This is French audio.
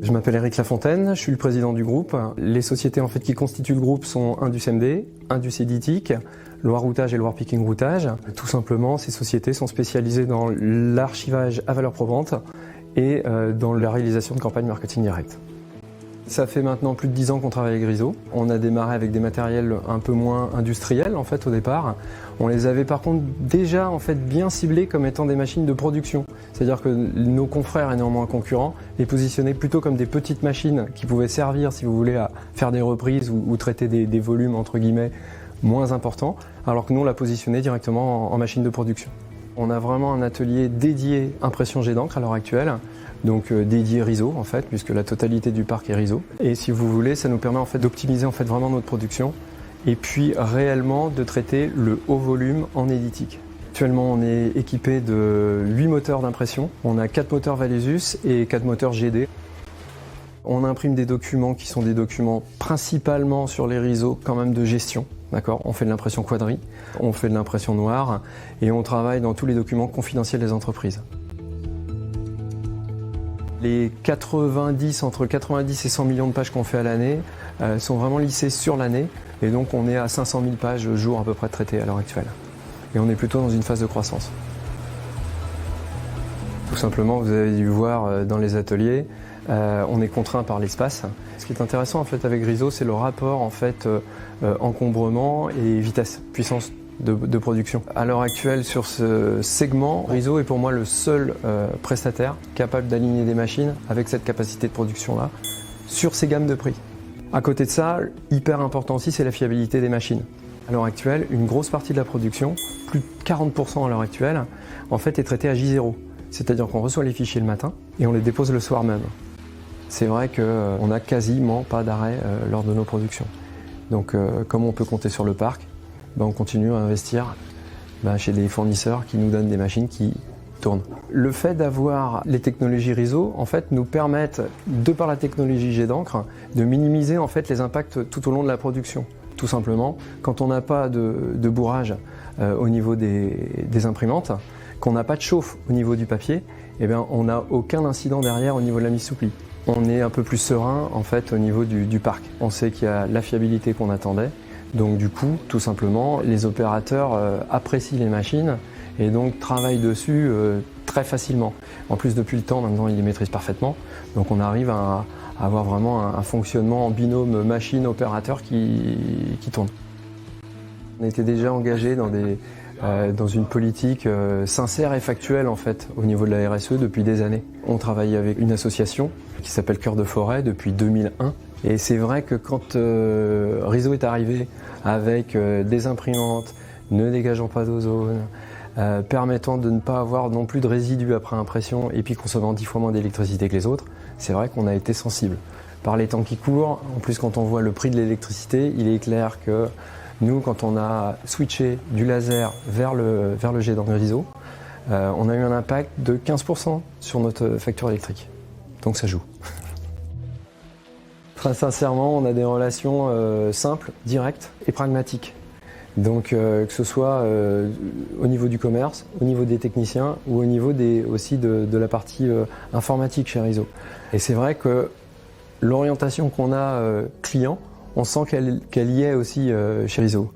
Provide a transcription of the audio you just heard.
Je m'appelle Eric Lafontaine, je suis le président du groupe. Les sociétés en fait qui constituent le groupe sont IndusMD, Indus-Editic, Loire Routage et Loire Picking Routage. Tout simplement, ces sociétés sont spécialisées dans l'archivage à valeur probante et dans la réalisation de campagnes marketing direct. Ça fait maintenant plus de 10 ans qu'on travaille avec Riso. On a démarré avec des matériels un peu moins industriels en fait au départ. On les avait par contre déjà en fait bien ciblés comme étant des machines de production. C'est-à-dire que nos confrères et néanmoins concurrents les positionnaient plutôt comme des petites machines qui pouvaient servir, si vous voulez, à faire des reprises ou traiter des volumes entre guillemets moins importants, alors que nous on l'a positionné directement en machine de production. On a vraiment un atelier dédié impression jet d'encre à l'heure actuelle, donc dédié Riso en fait, puisque la totalité du parc est Riso. Et si vous voulez, ça nous permet en fait d'optimiser en fait vraiment notre production et puis réellement de traiter le haut volume en éditique. Actuellement, on est équipé de 8 moteurs d'impression. On a 4 moteurs Valusus et 4 moteurs GD. On imprime des documents qui sont des documents principalement sur les Riso quand même de gestion. D'accord, on fait de l'impression quadri, on fait de l'impression noire et on travaille dans tous les documents confidentiels des entreprises. Les entre 90 et 100 millions de pages qu'on fait à l'année sont vraiment lissées sur l'année et donc on est à 500 000 pages au jour à peu près traitées à l'heure actuelle. Et on est plutôt dans une phase de croissance. Tout simplement, vous avez dû voir dans les ateliers, on est contraint par l'espace. Ce qui est intéressant en fait avec Riso, c'est le rapport en fait encombrement et vitesse, puissance de production. À l'heure actuelle, sur ce segment, Riso est pour moi le seul prestataire capable d'aligner des machines avec cette capacité de production-là sur ces gammes de prix. À côté de ça, hyper important aussi, c'est la fiabilité des machines. À l'heure actuelle, une grosse partie de la production, plus de 40% à l'heure actuelle, en fait est traitée à J0. C'est-à-dire qu'on reçoit les fichiers le matin et on les dépose le soir même. C'est vrai qu'on n'a quasiment pas d'arrêt lors de nos productions. Donc comme on peut compter sur le parc, on continue à investir chez des fournisseurs qui nous donnent des machines qui tournent. Le fait d'avoir les technologies Riso en fait, nous permettent, de par la technologie jet d'encre, de minimiser en fait, les impacts tout au long de la production. Tout simplement, quand on n'a pas de bourrage au niveau des imprimantes, qu'on n'a pas de chauffe au niveau du papier, eh bien, on n'a aucun incident derrière au niveau de la mise sous pli. On est un peu plus serein en fait, au niveau du parc. On sait qu'il y a la fiabilité qu'on attendait. Donc du coup, tout simplement, les opérateurs apprécient les machines et donc travaillent dessus très facilement. En plus, depuis le temps, maintenant, ils les maîtrisent parfaitement. Donc on arrive à avoir vraiment un fonctionnement en binôme machine-opérateur qui tourne. On était déjà engagé dans une politique sincère et factuelle en fait, au niveau de la RSE depuis des années. On travaille avec une association qui s'appelle Cœur de Forêt depuis 2001. Et c'est vrai que quand Riso est arrivé avec des imprimantes ne dégageant pas d'ozone, permettant de ne pas avoir non plus de résidus après impression et puis consommant 10 fois moins d'électricité que les autres, c'est vrai qu'on a été sensible. Par les temps qui courent, en plus quand on voit le prix de l'électricité, il est clair que nous, quand on a switché du laser vers le jet d'encre Riso, on a eu un impact de 15% sur notre facture électrique. Donc ça joue. Très sincèrement, on a des relations simples, directes et pragmatiques. Donc que ce soit au niveau du commerce, au niveau des techniciens ou au niveau aussi de la partie informatique chez Riso. Et c'est vrai que l'orientation qu'on a client, on sent qu'elle y est aussi chez Riso.